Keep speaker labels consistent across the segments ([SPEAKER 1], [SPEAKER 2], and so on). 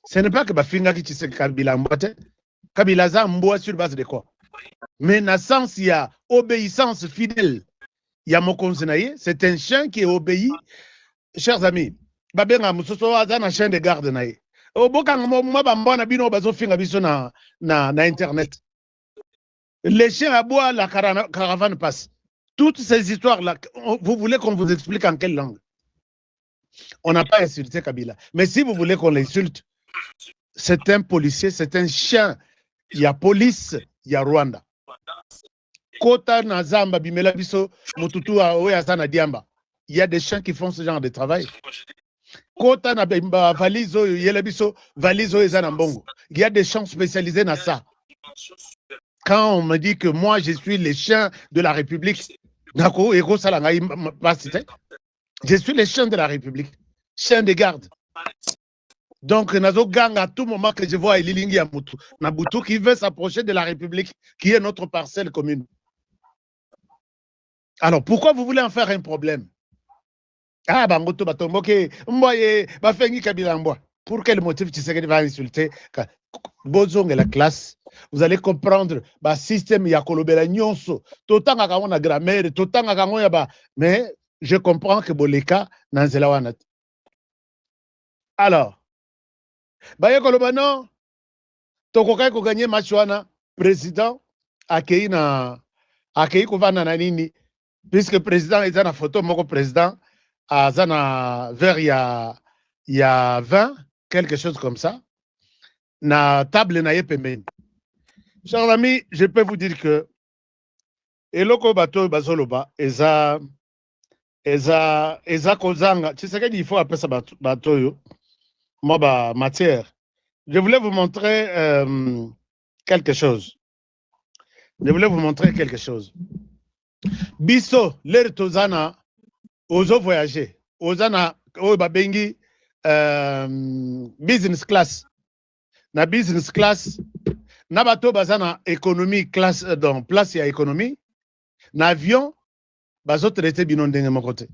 [SPEAKER 1] Ce n'est pas que Bafinga qui tisse Kabila Mbote. Kabila za mboa sur base de quoi? Mais dans le sens, il y a obéissance fidèle. Il y a mon conseiller, c'est un chien qui obéit. Chers amis, Babenga Moussoso a un chien de garde. Au boka moi bambona bino bazo finga biso na internet. Les chiens aboient, la caravane passe. Toutes ces histoires-là, vous voulez qu'on vous explique en quelle langue? On n'a pas insulté Kabila. Mais si vous voulez qu'on l'insulte, c'est un policier, c'est un chien. Il y a police, il y a Rwanda. Kota na Zamba, Bimela Biso, Mututu, Ouyazana Diamba. Il y a des chiens qui font ce genre de travail. Kota na Valizo, Yelebiso, Valizo et Zanambongo. Il y a des chiens spécialisés dans ça. Quand on me dit que moi, je suis le chien de la République, je suis le chien de la République, chien de garde. Donc, Nazo Gang, à tout moment que je vois Elilingi Amutu, Nabutu qui veut s'approcher de la République, qui est notre parcelle commune. Alors, pourquoi vous voulez en faire un problème? Ah, Bangoto Batomboke, Mboye, Bafengi Kabila Mboa. Pour quel motif tu sais qu'il va insulter Bozong et la classe? Vous allez comprendre le système Yakolobela Nyonso. Totan a la grammaire, Totan a yaba. Mais je comprends que Boleka Nanzela Wanat. Alors, Bayakoloba non, Tokokai ko gagné match wana, président akei kovana na nini, puisque président est na photo moko président azana vers il y a 20, quelque chose comme ça, na table na yepemeni. Chers amis, je peux vous dire que eloko bato bazoloba eza kozanga, tu sais qu'il faut appeler ça bato yo, moi matière. Je voulais vous montrer quelque chose. Biso, l'air tozana, ozo voyager, ozana, babengi business class. Na business class, na bato bazana économie classe, donc place ya économie, na avion, bazo traité bino ndenge mon côté.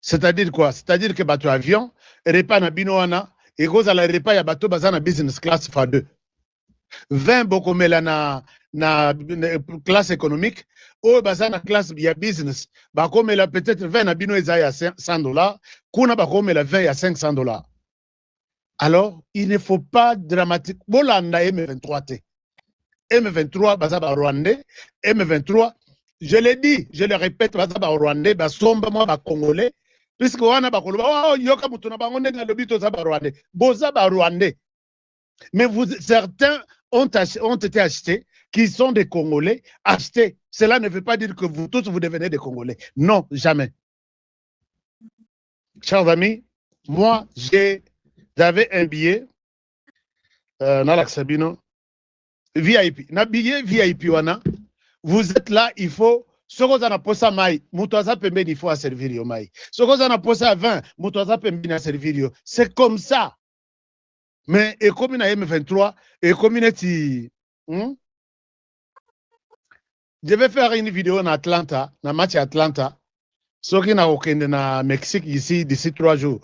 [SPEAKER 1] C'est-à-dire quoi? C'est-à-dire que bato avion, repas na bino wana, et cause à la repas ya bato bazana business class fois 2. 20 bokomela na classe économique, ou bazana classe ya business, bakomela peut-être 20 na bino eza ya $100, kuna bakomela 20 ya $500. Alors, il ne faut pas dramatique. Bolanda M23 T. M23 bazaba Rwandais, M23, je l'ai dit, je le répète, bazaba Rwandais, basomba moi ba Congolais, puisque wana bakoloba oh yoka mutuna bangonde na lobito zaba Rwandais, bozaba Rwandais. Mais certains ont été achetés, qui sont des Congolais, achetés. Cela ne veut pas dire que vous tous vous devenez des Congolais. Non, jamais. Chers amis, moi j'avais un billet Nalak Sabino VIP. Na billet VIP wana, vous êtes là, il faut Sokozana posa mai, mutoza pembeni il faut à servir yo mai. Sokozana posa 20, mutoza pembeni à servir yo. C'est comme ça. Mais et comme na M23 et comme je vais faire une vidéo en Atlanta, na match Atlanta. Ceux qui n'ont aucun na Mexique ici d'ici 3 jours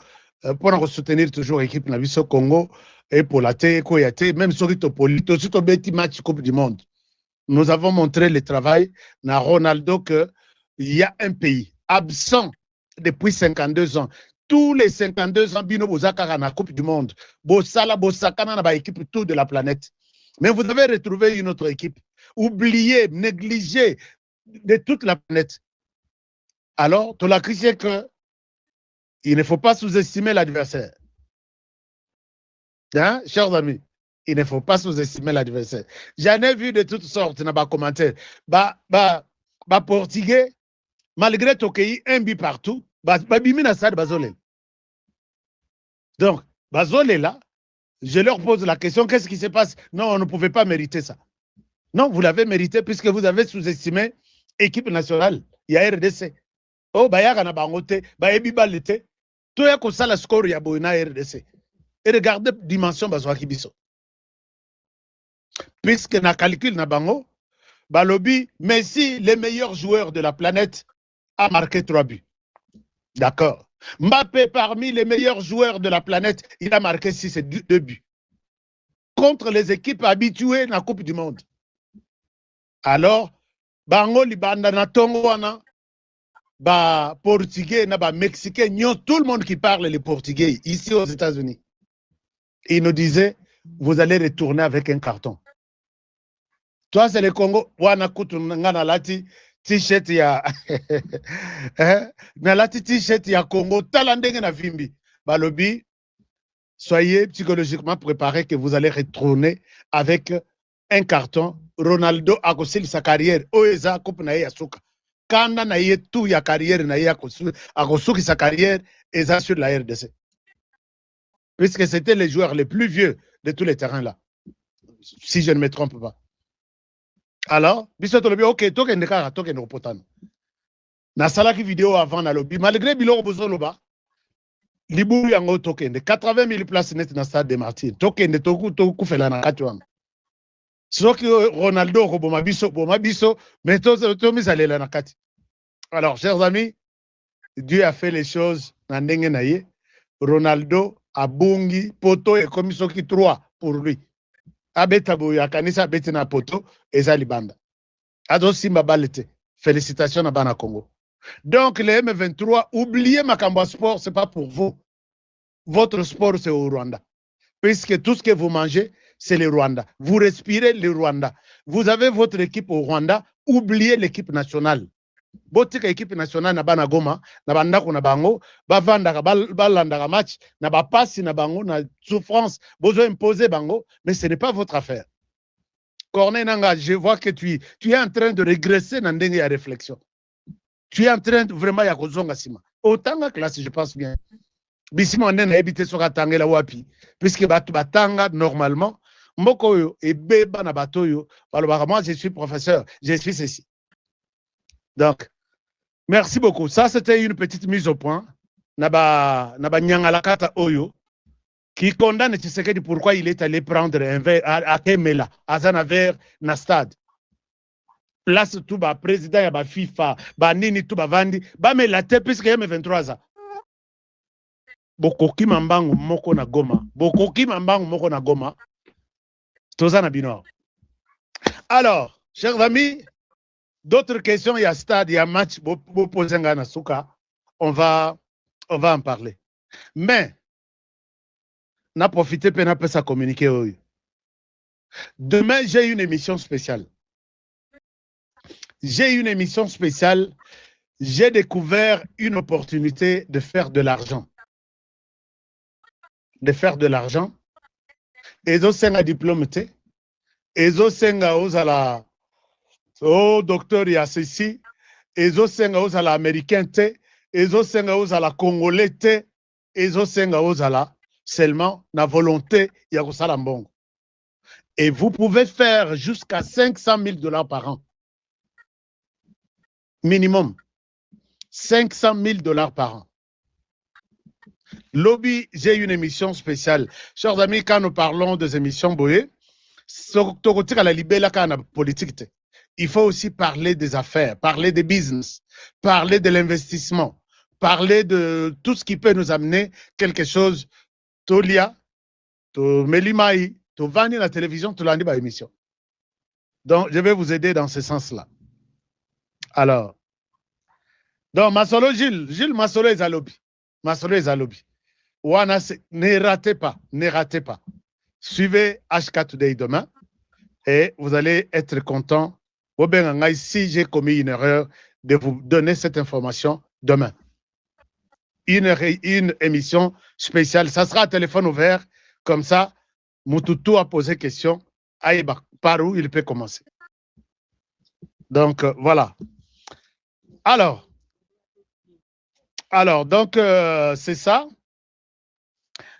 [SPEAKER 1] pour soutenir toujours l'équipe na biso Congo et pour la Koyate, même ceux qui sont politos, tout au petit match Coupe du Monde. Nous avons montré le travail na Ronaldo qu'il y a un pays absent depuis 52 ans. Tous les 52 ans, Bino Bozaka na Coupe du Monde. Bosala, Bosakana na ba équipe tout de la planète. Mais vous devez retrouver une autre équipe. Oubliée, négligée de toute la planète. Alors, tu l'as crié que il ne faut pas sous-estimer l'adversaire. Hein, chers amis, il ne faut pas sous-estimer l'adversaire. J'en ai vu de toutes sortes dans les commentaires. Portugais, malgré ton pays, un but partout, bimina stade bazolé. Donc, bazolé là, je leur pose la question, qu'est-ce qui se passe? Non, on ne pouvait pas mériter ça. Non, vous l'avez mérité puisque vous avez sous-estimé l'équipe nationale. Il y a RDC. Oh, bayaka na bangote, bayebi balete. Tout ya ko sala score ya boina RDC. Et regardez dimension bazwaki biso. Puisque na calcul na bango, balobi, Messi, le meilleur joueur de la planète, a marqué 3 buts. D'accord. Mbappé, parmi les meilleurs joueurs de la planète, il a marqué 6 et 2 buts. Contre les équipes habituées dans la Coupe du Monde. Alors, bango libanda na tongo wana, ba portugais na ba mexicain, tout le monde qui parle le portugais ici aux États-Unis. Il nous disait, vous allez retourner avec un carton. Toi, c'est le Congo, wana kutu ngana lati t-shirt ya na lati t-shirt ya Congo, talandenge na vimbi. Balobi, soyez psychologiquement préparés que vous allez retourner avec un carton. Ronaldo a construit sa carrière. Oeza coupe na yasuka. Kanda na ye tout ya carrière na a construit sa carrière et ça sur la RDC. Puisque c'était les joueurs les plus vieux de tous les terrains là. Si je ne me trompe pas. Alors, biso tolobi OK, toke ndekara, toke ndopotano. Na salaki vidéo avant na lobby, malgré biloko bozoloba, liburu yango tokende 80 000 places net na stade de Martyrs. Tokende toku fela na kati wana. Soki Ronaldo ko boma biso, mais to misalela na kati. Alors, chers amis, Dieu a fait les choses na ndenge na ye. Ronaldo a bungi poto et comme soki 3 pour lui. Abeta boya kanisa beti na poto eza libanda. Ado simba balete. Félicitations à Bana Congo. Donc, les M23, oubliez Makamba Sport, ce n'est pas pour vous. Votre sport, c'est au Rwanda. Puisque tout ce que vous mangez, c'est le Rwanda. Vous respirez le Rwanda. Vous avez votre équipe au Rwanda, oubliez l'équipe nationale. Botika équipe nationale na bana goma, na bandako na bango, bavandaka balandaka match, na bapasi na bango, na souffrance, besoin imposer bango, mais ce n'est pas votre affaire. Corneille Nanga, je vois que tu es en train de régresser dans la réflexion. Tu es en train de vraiment ya kozonga sima. Autant la classe, je pense bien. Bisima on a habité sur Katangela wapi. Puisque batu batanga normalement, moko yo et beba na bato yo, moi je suis professeur, je suis ceci. Donc, merci beaucoup. Ça c'était une petite mise au point. Naba nyangalakata oyo qui condamne Tshisekedi pourquoi il est allé prendre un verre à Kemela, à Zanaver, na stade. Place tout ba président ya ba FIFA, ba nini tout ba vandi, ba me la te puisque y a 23 ans. Bokoki mambangu moko na Goma. Bokoki mambangu moko na Goma. Toza na bino. Alors, chers amis, d'autres questions, il y a stade, il y a match, bo poser na suka. On va en parler. Mais n'a profité pour n'a pas ça communiquer. Demain, j'ai une émission spéciale. J'ai une émission spéciale. J'ai découvert une opportunité de faire de l'argent. De faire de l'argent. Et au sein diplôme, et au sein aux oh docteur il y a ceci, et au sein aux américain, et au sein aux la congolais, et au sein aux seulement la volonté il y a ça bon. Et vous pouvez faire jusqu'à 500 000 $ par an. Minimum. 500 000 $ par an. Lobby, j'ai une émission spéciale. Chers amis, quand nous parlons des émissions Boye, politique, il faut aussi parler des affaires, parler des business, parler de l'investissement, parler de tout ce qui peut nous amener quelque chose. Tolia, to Melimai, to Vani la télévision, to l'andi ba émission. Donc, je vais vous aider dans ce sens-là. Alors, donc, Masolo Gilles Masolo est à lobby. Masolo est à lobby. Ne ratez pas, ne ratez pas. Suivez HK Today demain et vous allez être content. Si j'ai commis une erreur, de vous donner cette information demain. Une émission spéciale. Ça sera à téléphone ouvert. Comme ça, Moutoutou a posé question. Par où il peut commencer. Donc, voilà. Alors, donc, c'est ça.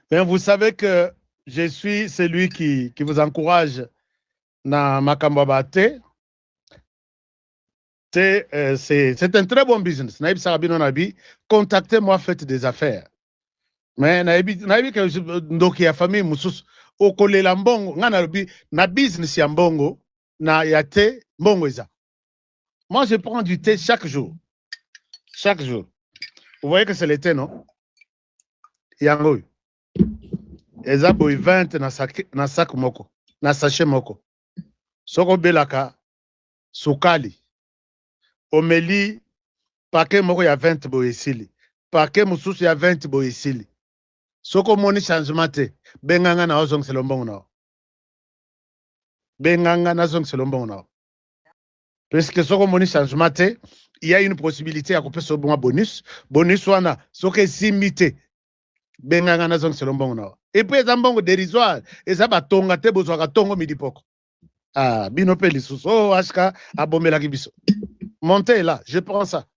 [SPEAKER 1] Bien, vous savez que je suis celui qui vous encourage dans Makambo Bate. C'est un très bon business. Naïb Sarabino Nabi, contactez-moi, faites des affaires. Mais Naïbi que ndoki ya famille musus okolela mbongo ngana na business ya mbongo na yate mbongo eza. Moi je prends du thé chaque jour. Chaque jour. Vous voyez que c'est l'été, non? Yango. Eza boy 20 na sac moko, na sachet moko. Soko belaka sukali. Omeli paquet moko ya 20 boy esili. Paquet mususu ya 20 boy esili. Soko moni changement te, benganga na ozong selombongo na. Benganga na ozong selombongo na. Puisque soko moni changement te, il y a une possibilité à couper ce bon bonus. Bonus wana, soko simité. Benganga na ozong selombongo na. Et puis ezambongo dérisoire, ezaba tonga te bozwaka tongo midipoko. Ah, bino pe lisusu. Oh, ashka abomelaki biso. Montez là, je prends ça.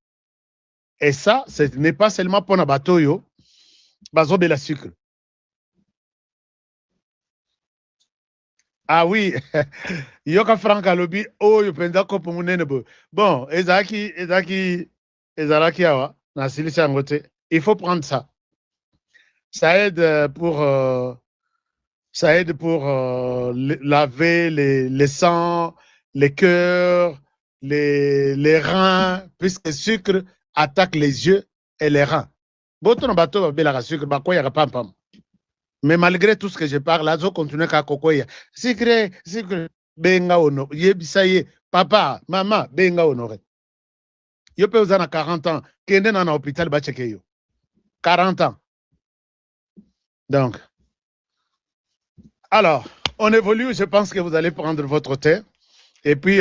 [SPEAKER 1] Et ça, ce n'est pas seulement pour na batoyo, bazobe la sucre. Ah oui, yoka frank alobi, oh, yo penda ko munene bo. Bon, ezaki awa, na silisa ngote. Il faut prendre ça. Ça aide pour laver les sangs, les cœurs, les reins, puisque le sucre attaque les yeux et les reins. Mais malgré tout ce que je parle, là, je continue à kokoya. Sucre, benga ono. Yebisaye, papa, maman, benga honoré. Yo pe uzana 40 ans, kende na hôpital ba cheke yo. 40 ans. Donc, alors, on évolue, je pense que vous allez prendre votre thé. Et puis,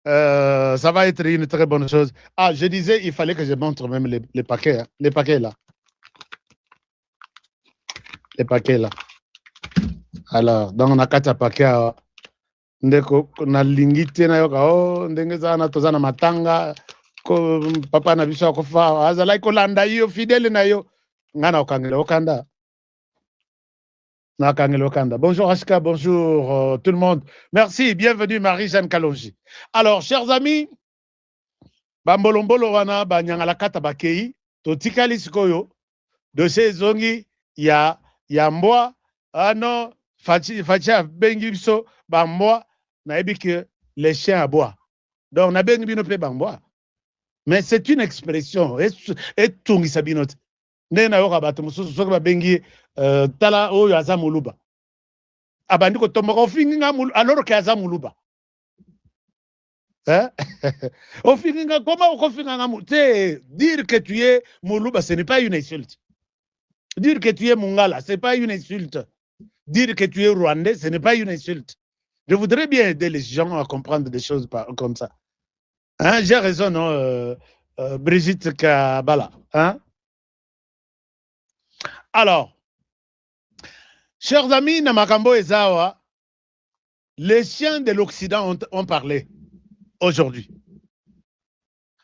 [SPEAKER 1] ça va être une très bonne chose. Ah, je disais, il fallait que je montre même les paquets. Hein. Les paquets là. Les paquets là. Alors, dans la carte à paquet, ndeko na lingite na yoka oh ndenge zana tozana matanga ko papa na biso akofa azala ikolanda yo fidèle na yo ngana okangela okanda. Bonjour Ashka, bonjour tout le monde. Merci, bienvenue Marie-Jeanne Kalonji. Alors, chers amis, bambolombolo wana banyangala kata bakei, totikali sikoyo, dossier zongi, ya mboa, ano, facha bengi biso, bamboa, naebi que les chiens aboient. Donc, na bengi bino pe bamboa. Mais c'est une expression, et tungi sabinote. Nena yoka bato mususu soki babengi tala oyo aza muluba abandi kotomboka ofinginga alors que aza muluba hein? Ofinginga comment okofinga te dire que tu es muluba ce n'est pas une insulte, dire que tu es mungala ce n'est pas une insulte, dire que tu es rwandais ce n'est pas une insulte. Je voudrais bien aider les gens à comprendre des choses comme ça, hein? J'ai raison, non? Brigitte Kabala, hein? Alors, chers amis, Namakambo et Zawa, les chiens de l'Occident ont parlé aujourd'hui.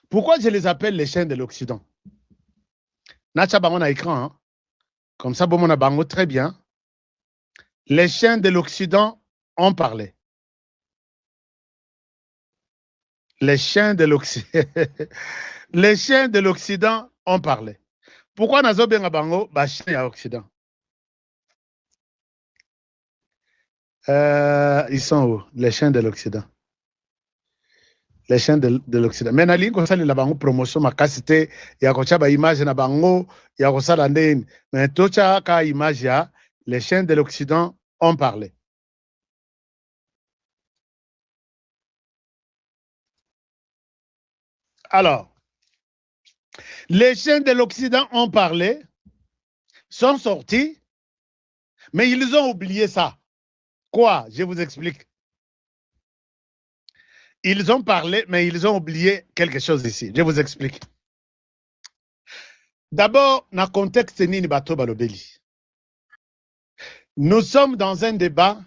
[SPEAKER 1] Pourquoi je les appelle les chiens de l'Occident? Nacha Bango na écran, hein? Comme ça, bon, on a Bango très bien. Les chiens de l'Occident ont parlé. Les chiens de l'Occident. Les chiens de l'Occident ont parlé. Pourquoi Nazo Benga Bango, bah, chien à l'Occident? Ils sont où? Les chiens de l'Occident. Les chiens de l'Occident. Mais nali ko sali la bango promotion makasite ya ko chaba image na bango ya ko sala ndeni. Mais tocha ka image ya les chiens de l'Occident ont parlé. Alors, les chiens de l'Occident ont parlé, sont sortis, mais ils ont oublié ça. Quoi? Je vous explique. Ils ont parlé, mais ils ont oublié quelque chose ici. Je vous explique. D'abord, dans le contexte Nini Bato Balobeli. Nous sommes dans un débat,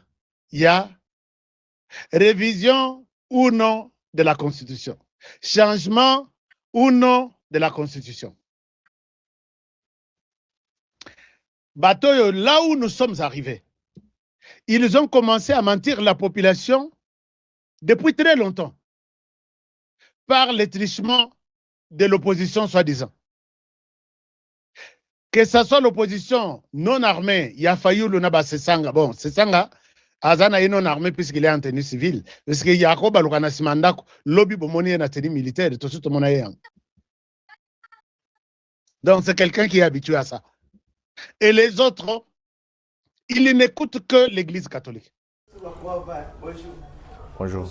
[SPEAKER 1] il y a révision ou non de la Constitution. Changement ou non de la Constitution. Bato, là où nous sommes arrivés, ils ont commencé à mentir la population depuis très longtemps par les trichements de l'opposition soi-disant. Que ce soit l'opposition non armée, il y a failli le Sesanga. Bon, Sesanga, Azana est non armé puisqu'il est en tenue civile. Parce qu'il y a Koba Lukana Simandako, lobby bomoni en tenue militaire, tout ce monde. Donc c'est quelqu'un qui est habitué à ça. Et les autres, ils n'écoutent que l'Église catholique.
[SPEAKER 2] Bonjour.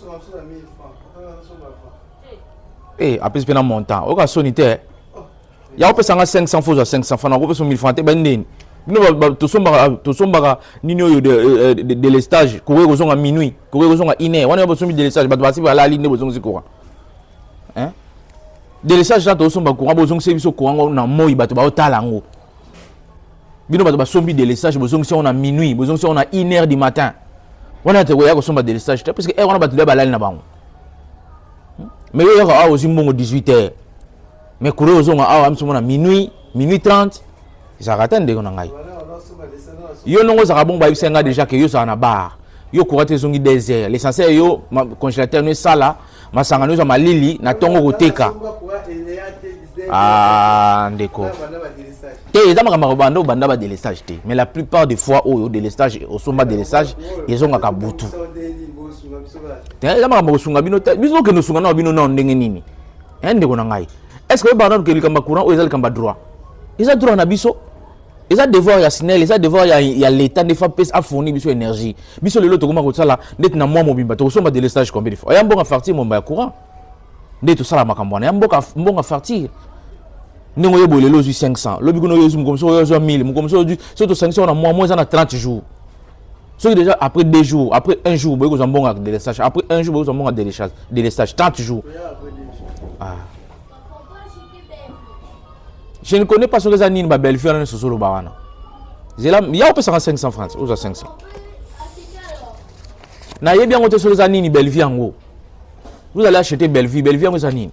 [SPEAKER 2] Eh, après c'est un montant. Au cas sonité, il y a 500 fois 500 francs, on peut se 1000 francs. Tout sommes nino de l'estage, courir aux à minuit, courir aux à iné. On a besoin de l'estage, bah tu vas la ligne de besoin de courant. Hein? De l'estage là, tout sommes courant, besoin de service au courant, on a moi, bah tu vas au talango. Bino bah tu vas sombi de l'estage, besoin si on a minuit, besoin si on a 1h du matin. On a te voyé que sommes de l'estage, parce que on a battu la ligne là-bas. Mais il y a aussi bon 18h. Mais courir aux à minuit, minuit 30. Ça ratène de ngai. Yo non ça bon ba bisenga déjà que yo ça na bar. Yo courate zongi désert. L'essentiel yo congélateur ne sala, masanga no za malili na tongo koteka. Ah ndeko. Te ezama kama bando banda ba délestage te. Mais la plupart des fois au délestage au somba délestage, ils ont ka butu. Te ezama kama kosunga bino te. Biso ke no sunga na bino na ndenge nini. Ndeko na ngai. Est-ce que bando ke likamba courant ou ezali kamba droit? Ils ont droit na biso. Ils ont devoir ya SNEL, ils ont devoir ya l'état des fois à fournir biso énergie. Biso lelo to koma ko sala net na moi mobimba to somba de l'estage combien de fois. Ya mbonga fartir mon ba courant. Net to sala makambwana. Ya mbonga fartir. Ningo yebo lelo 500. Lobi kono yo zum comme ça yo 1000, mo comme ça du surtout 500 on a moi ça na 30 jours. So déjà après 2 jours, après 1 jour, boy ko mbonga de l'estage. Après 1 jour boy ko mbonga de l'estage 30 jours. Ah. Je ne connais pas ce que ça n'y ma belle fille dans ce solo bawana. Il y a 500 francs, ou 500. Na yé bien côté sur les années belle fille en haut. Vous allez acheter belle fille en années.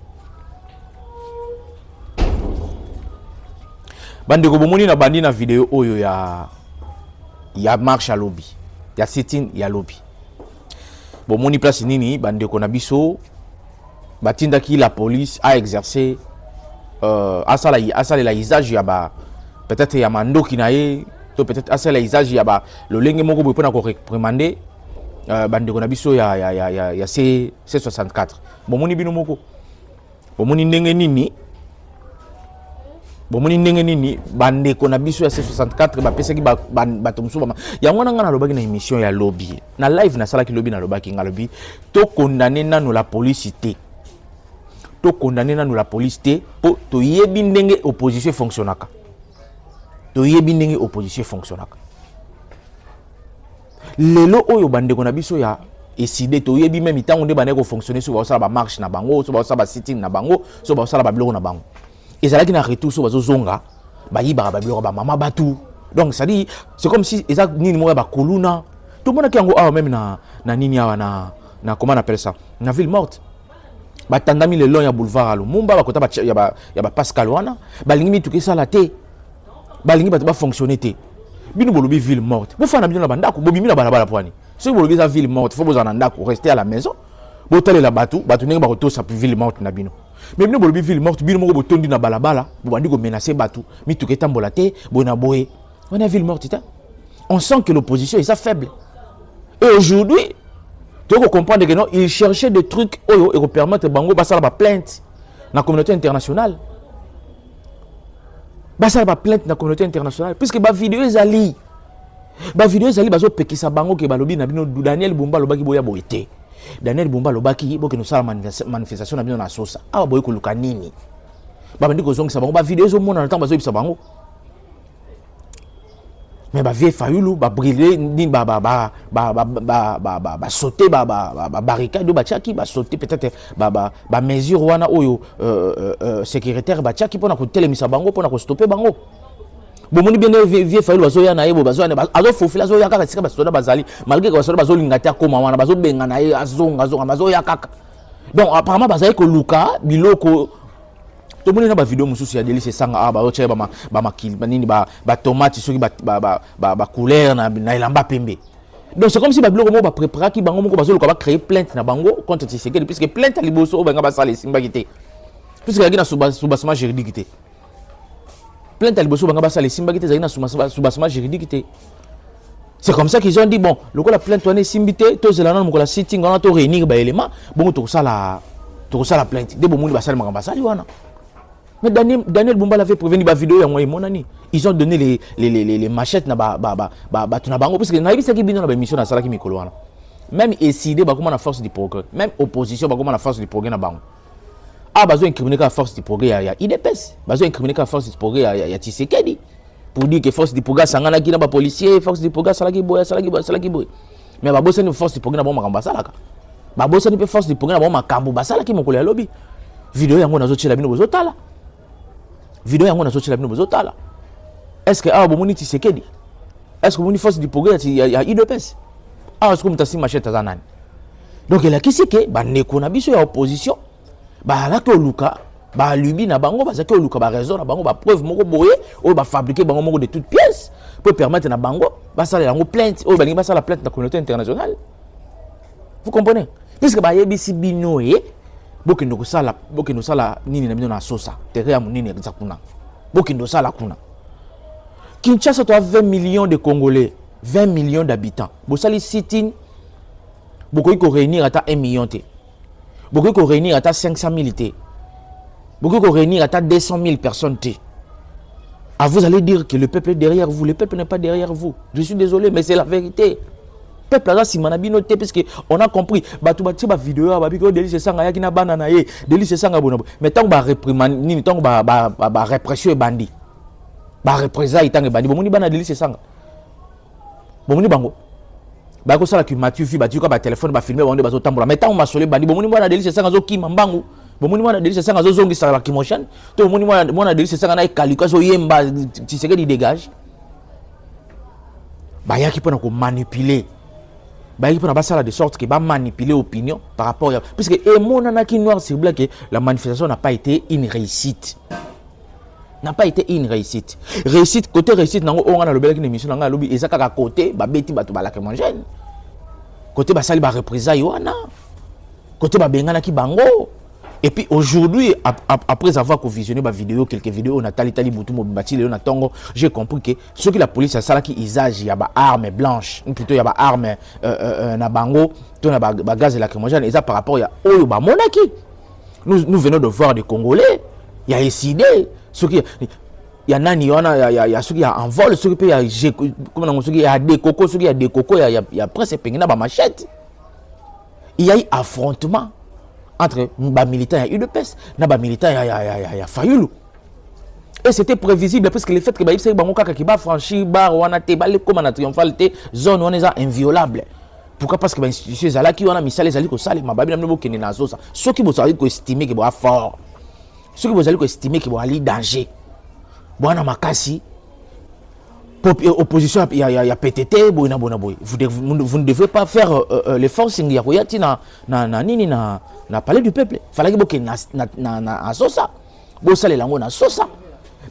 [SPEAKER 2] Bande ko bomoni na bandi na vidéo oyo ya marche à lobby. Ya sitting ya lobby. Bomoni place nini bande ko na biso batinda ki la police a exercé asala la usage ya ba peut-être ya mando kinaye to peut-être asala usage ya ba le lenge moko boy pona ko réprimander bande ko na biso ya C64 bomoni bino moko bomoni ndenge nini bande ko na biso ya C64 ba pesa ki ba tomso ba ya ngwana ngana lobaki na émission ya lobby na live na sala ki lobby na lobaki ngalobi to condamner nanu la policité to condamner nanu la police te po to yebi ndenge opposition fonctionnaka. Lelo oyo bande ko na biso ya décider to yebi même temps on bande ko fonctionner sur ba ba marche na bango, so ba sitting na bango, so ba ba biloko na bango. Ezalaki na retour so bazo zonga ba yiba ba biloko ba mama batu. Donc ça dit c'est comme si ezak nini mo ba koluna. Tout le monde qui a même na nini awa na comment on appelle ça? Na ville morte. Batandami le long ya boulevard alo mumba bakota ba ya ba Pascal wana balingi mituke sala te balingi ba fonctionner te bino bolobi ville morte bo fana bino na bandako bobimi na balabala poani so bolobi za ville morte faut bozana ndako rester à la maison bo tale la batu ningi ba kotosa ville morte na bino mais bino bolobi ville morte bino moko botondi na balabala bo bandi ko menacer batu mituke tambola te bona boye on a ville morte ta on sent que l'opposition est faible et aujourd'hui tu peux comprendre que non, ils cherchaient des trucs qui permettent bango basala ba plainte dans la communauté internationale. Basala ba plainte dans la communauté internationale puisque ba vidéo ezali bazo pekisa bango ke balobi na bino Daniel Bumba lobaki boya boyete. Daniel Bumba lobaki boke no sala manifestation na bino na sosa. Awa boye ko luka nini? Ba bandi ko zongisa bango ba vidéo zo mona na temps bazo yebisa bango. Mais ba vie fayulu ba brûler ni ba sauter ba barricade ba tchaki ba sauter peut-être ba mesure wana oyo sécuritaire ba tchaki pona ko telemisa bango pona ko stopper bango bomoni bien vie fayulu bazo ya na yebo bazo ya azo fofila zo ya kaka sika basoda bazali malgré que basoda bazo linga ta koma wana bazo benga na ye azonga bazo ya kaka donc apparemment bazali ko luka biloko to moni na ba vidéo mususu ya Delice sanga ba oche ba makil nini ba tomate soki ba couleur na elamba pembe. Donc c'est comme si ba biloko mo ba préparer ki bango moko bazoluka ba créer plainte na bango contre Tshisekedi puisque plainte liboso ba ngaba sala simba kité puisque yaki na soubassement juridique té plainte liboso ba ngaba sala simba kité zaki na soubassement juridique té. C'est comme ça qu'ils ont dit bon le la plainte on est simbité to zelana mo la sitting on a to réunir ba élément bon to sala plainte de bo mo ba sala makamba sali wana. Mais Daniel Bumba l'avait prévenu, la vidéo est mon ami. Ils ont donné les machettes na bango parce que na yebisa ki bino na émission na sala ki mikolo wana. Même décidé ba comment la force du progrès, même opposition ba comment la force du progrès na bango. Ah bazo incriminer la force du progrès ya IDPS, bazo incriminer la force du progrès ya Tshisekedi pour dire que force du progrès sangana ki na ba policier, force du progrès sala ki boy. Mais ba bossa ni force du progrès na bango makamba salaka. Ba bossa ni pe force du progrès na bango makambo basala ki mokolo ya lobby. Vidéo yango nazo tshela bino bozo tala. Vidéo yango nazo tshela bino bozo tala. Est-ce que ah bomoni Tshisekedi? Est-ce que bomoni force du progrès ya IDPS? Ah est-ce que mutasi machette za nani? Donc il a kisi ke ba neko na biso ya opposition ba la ko luka ba lubi na bango ba za ko luka ba raison na bango ba preuve moko boye o ba fabriquer bango moko de toutes pièces pour permettre na bango ba sala yango plainte o ba lingi ba sala plainte na communauté internationale. Vous comprenez? Puisque ba yebisi bino bokendo sala nini na bino na sosa terre nini exactement bokendo sala kuna Kinshasa a 20 millions de Congolais 20 millions d'habitants bosali sit-in bokoki ko réunir ata 1 million te bokoki ko réunir ata 500 000 te bokoki ko réunir ata 200 000 personnes te. Ah, vous allez dire que le peuple est derrière vous. Le peuple n'est pas derrière vous. Je suis désolé mais c'est la vérité. Peuple là si manabino te parce que on a compris batu bati ba vidéo ba biko délice sanga ya kina bana na ye délice sanga bono mais tant ba réprimande ni tant ba répression et bandi ba représailles tant bandi bomoni bana délice sanga bomoni bango ba ko sala ki Mathieu fi bati ko ba téléphone ba filmer ba zo tambola mais tant ma solé bandi bomoni bana délice sanga zo ki mambangu bomoni bana délice sanga zo zongi sala ki motion to bomoni bana délice sanga na kalika zo yemba Tshisekedi dégage ba ya ki pona ko manipuler. Il faut de sorte que manipuler l'opinion par rapport à... Puisque et noir sur blanc que la manifestation n'a pas été une réussite. N'a pas été une réussite. Réussite, côté réussite, on a le bel émission, on a lobby, et ça, à côté, beti batu balake mangène. Côté basali ba représailles, côté bengana ki bango. Et puis aujourd'hui, après avoir visionné ma vidéo, quelques vidéos, on a tali boutou mobati Léon Tongo, j'ai compris que ce que la police a ça là qui usage, il y a des armes blanches, plutôt il y a des armes na bango, tout na gaz lacrymogène, et ça par rapport à Oyo ba monaki. Nous venons de voir des Congolais, il y a décidé, ce qui il y a nani, il y a ceux qui a en vol, ceux qui il y a des cocos, ceux qui a des cocos, il y a presque pengina ba machette. Il y a eu affrontement entre les militaires et UDPS, les militaires et Fayulu. Et c'était prévisible parce que le fait que les gens qui va franchir bar les commandes triomphalité zone on est inviolable. Pourquoi? Parce que les institutions sont là qui ont mis ça les alliés au salé, ma babine n'a pas na ça. Ceux qui vont estimer qu'ils vont fort, ceux qui vont estimer qu'ils vont aller danger. Bon makasi opposition il y a PTT boina boy. Vous ne devez pas faire les forces il y a royati na palais du peuple. Fallait que na sosa. Bo sale lango na sosa.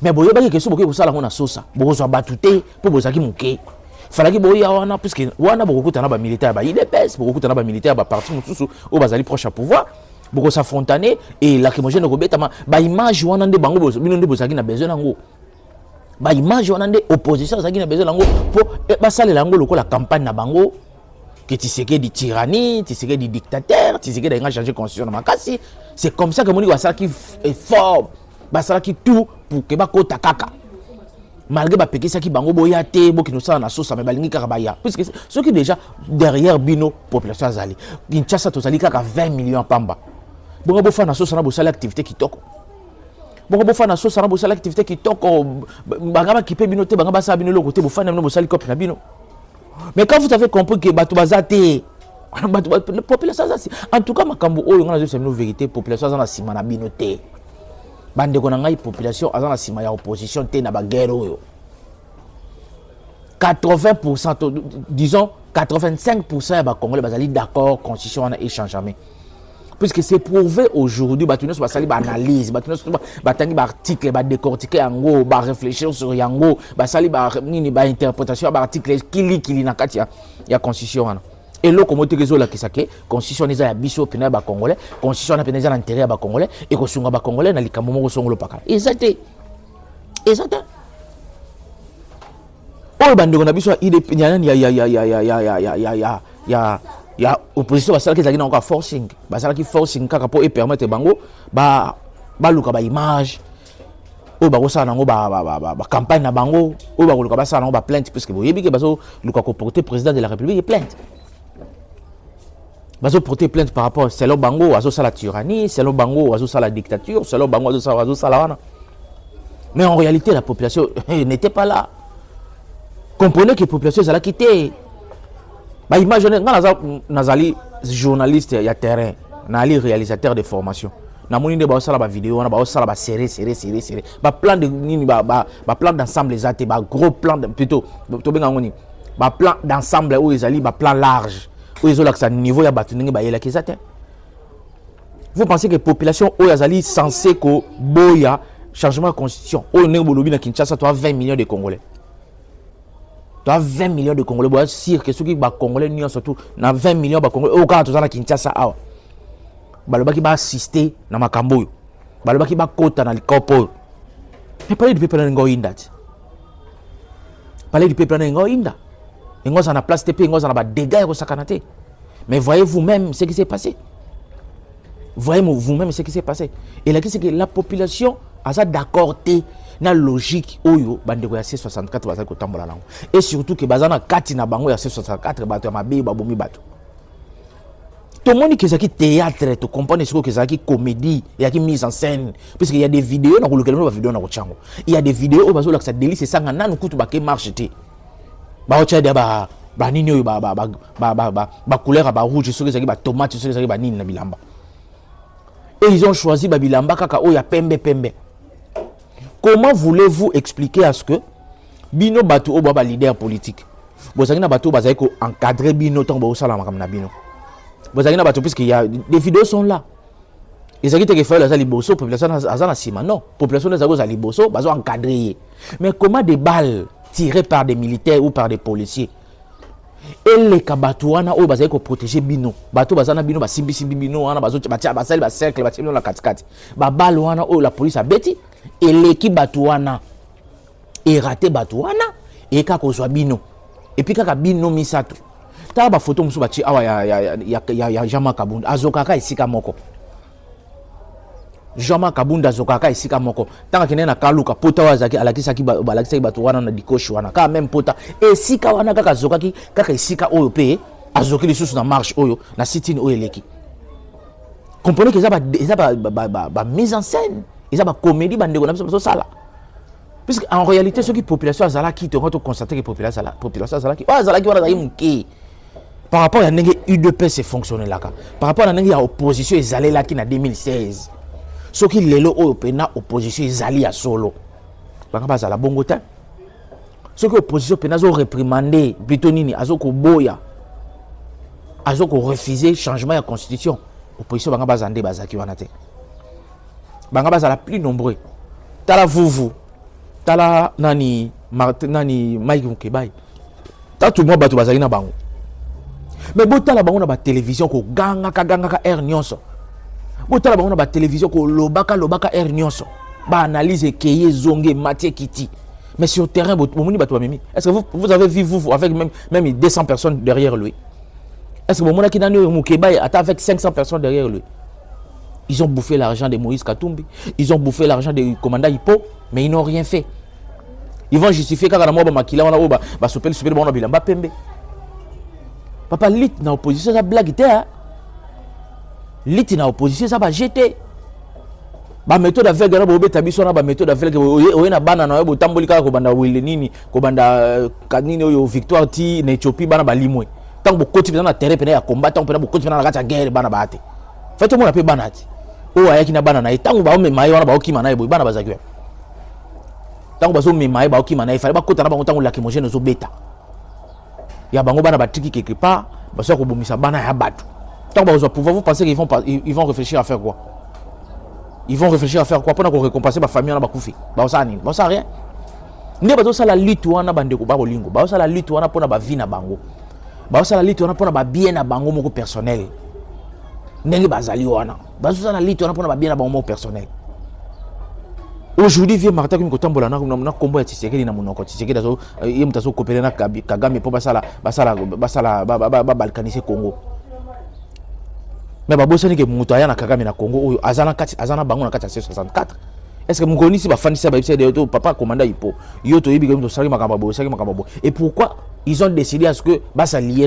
[SPEAKER 2] Mais boye ba ke so boke sala lango na sosa. Bo so batute po bozaki muke. Fallait que boye wana puisque wana boko kutana ba militaire ba IDPS, boko kutana ba militaire ba parti mususu o bazali proche à pouvoir. Boko s'affrontaner et lacrymogène ko betama ba image wana nde bango bozo bino nde bozaki na besoin nango. Ba image wana nde opposition zaki na besoin nango po basale lango lokola campagne na bango que Tshisekedi tyrannie, Tshisekedi dictateur, Tshisekedi a changé constitution na makasi. C'est comme ça que moni basala qui est fort, basala qui tout pour que ba kota kaka. Malgré ba pekisa ki bango boya te bo kino sala na sosa mais balingi kaka baya puisque ceux qui déjà derrière bino population azali. Kinshasa tozali kaka 20 millions pamba. Bongo bo fa na sosa na bo sala activité kitoko. Bongo bo fa na sosa na bo sala activité kitoko bangaba kipe bino te bangaba sa bino lo côté bo fa na bo sala copie na bino. Mais quand vous avez compris que Batou Bazate, la population, en tout cas, Makambo, on a une vérité, la population a sima na binote. Bande konanga population a la sima ya opposition te na ba guerre. 80%, disons 85% des Congolais bazali d'accord, constitution a échangé. Puisque c'est prouvé aujourd'hui, bah tu ne sais pas analyse, bah tu ne sais pas tangi bah article, bah décortiquer yango, bah réfléchir sur yango, bah sali bah nini bah interprétation, bah article kili na katia ya constitution. Et là comme tu résout la kisake, constitution neza ya biso pena ba congolais, constitution na pena neza intérêt ba congolais et ko sunga ba congolais na likambo moko songolo paka. Exacté. Oh bandeko na biso il ya opposition basala ki encore forcing basala ki forcing kaka po et permettre bango ba luka ba image oyo bakosala nango campagne na bango oyo bakoluka basala nango plainte puisque boyebi ke bazoluka koporter président de la république plainte bazoporter plainte par rapport selon bango azosala tyrannie selon bango azosala dictature selon bango azosala wana. Mais en réalité la population n'était pas là. Comprenez que la population est là quittée. Imaginez nazali journaliste il y a terrain nali réalisateur de formation na moni de ba sala ba vidéo na ba sala ba serré ba plan de nini ba plan d'ensemble les até ba gros plan plutôt to benga ngoni ba plan d'ensemble où ils ali ba plan large où ils ont l'accès niveau ya batu ndenge ba yela kezate. Vous pensez que population où yazali censé ko boya changement de constitution où ndenge bolobi na Kinshasa toi 20 millions de Congolais. Tu as 20 millions de Congolais. Bon, sûr que ceux qui sont Congolais, nous surtout, na 20 millions de Congolais. Au cas où tu as Kinshasa, baloba qui va assister na makambo. Baloba qui va kota na likopo. Mais parler du peuple na ngo inda. Parler du peuple na ngo inda. Ngo ça na place TP, ngo ça na ba dégâts ko sakanate. Mais voyez vous-même ce qui s'est passé. Voyez vous-même ce qui s'est passé. Et là, c'est que la population a ça d'accord na logique oyo bandeko ya C64 bazali kotambola nango et surtout que bazana kati na bango ya C64 bato ya mabe babomi bato tout le monde qui est théâtre tu comprends ce que c'est qui comédie il y a qui mise en scène parce qu'il y a des vidéos na kolukela ba vidéo na kochango il y a des vidéos bazo la ça délice sanga nanu kutu ba ke marche te ba ocha de ba nini oyo ba couleur ba rouge ce que c'est ba tomate ce que c'est ba nini na bilamba et ils ont choisi ba bilamba kaka oya pembe. Comment voulez-vous expliquer à ce que bino bato oba leader politique bozangi na bato bazali ko encadrer bino tant ba osala makam na bino bozangi na bato puisque il y a des vidéos sont là ils ont dit que faire la liboso population azana sima non population les ago za liboso bazo encadrer mais comment des balles tirées par des militaires ou par des policiers et les kabatuana o bazali ko protéger bino bato bazana bino ba simbi bino wana bazo batia basali ba cercle batia bino la katikati ba balle wana o la police a beti et l'équipe batouana et raté batouana et kako bino et puis kaka bino misato ta ba photo musu bachi awa ya Jama Kabunda azokaka isika moko Jama Kabunda azokaka isika moko tanga kene na kaluka pota wazaki alakisaki balakisaki batouana na dikoshi wana ka même pota et sika wana kaka zokaki kaka isika oyo pe azoki lisusu na marche oyo na sitini oyo eleki. Comprenez que ça ba mise en scène. Ils ont comédie bandeko na biso sala. Puisque en réalité ceux qui population azala qui te ont constaté que population azala qui azala qui wana muke. Par rapport à ndenge UDPS fonctionner là par rapport à ndenge ya opposition ezalé là qui na 2016. Ceux qui lelo oyo pena opposition ezali ya solo. Banga bazala bongo ta. Ceux qui opposition pena zo réprimander plutôt nini azoko boya. Azoko refuser changement de constitution. Opposition banga bazande bazaki wana te. Banga bazala plus nombreux. Tala vuvu. Tala nani Mike Mukebai. Ta tout le monde bato bazali na bango. Mais botala bango na ba télévision ko ganga ka air nyonso. Botala bango na ba télévision ko lobaka air nyonso. Ba analyse keye zonge matie kiti. Mais sur terrain bomoni bato mimi. Est-ce que vous avez vu vous avec même 200 personnes derrière lui? Est-ce que bomona ki nani Mukebai ata avec 500 personnes derrière lui? Ils ont bouffé l'argent de Moïse Katumbi. Ils ont bouffé l'argent du commandant Hippo, mais ils n'ont rien fait. Ils vont justifier quand on a makila on a super bon bilamba pembe. Papa lit na opposition ça blague té hein. Lit na opposition ça va jeter. Ba méthode aveugle na bobeta biso na ba méthode aveugle o na bana na bo tambolika ko banda wile nini ko banda kanini oyo victoire ti na Ethiopie bana ba limwe. Tant bo koti na terrain pena ya combattant on pena bo koti na la guerre bana baate. Faites moi la pe banati. O ayaki na bana na etango ba o memaye wana ba okima na ebo bana bazaki. Tango bazo memaye ba okima na ifale ba kota na bango tango lacrymogène zo beta. Ya bango bana ba tiki quelque part, ba so ko bomisa bana ya batu. Tango bazo pouvoir vous pensez qu'ils vont réfléchir à faire quoi? Ils vont réfléchir à faire quoi pour récompenser ma famille na ba kufi. Ba ça nini? Ba ça rien. Nde bazo sala lutte wana bandeko ba bolingo. Ba sala lutte wana pona ba vie na bango. Ba sala lutte wana pona ba bien na bango moko personnel. Ndenge bazali wana bazuza na lito na pona ba bien na bango personnel. Aujourd'hui vieux Martin qui kotambola na kombo ya Tshisekedi na monoko Tshisekedi azo ye mutazo kopela na Kagame po basala balkaniser Congo. Mais babosani ke muto aya na Kagame na Congo oyo azana bango na kati ya 64 est-ce que mokoni si ba fandisa ba bise de papa commandant Ipo yo to yebi comme to sali makababo et pourquoi ils ont décidé à ce que ba s'allier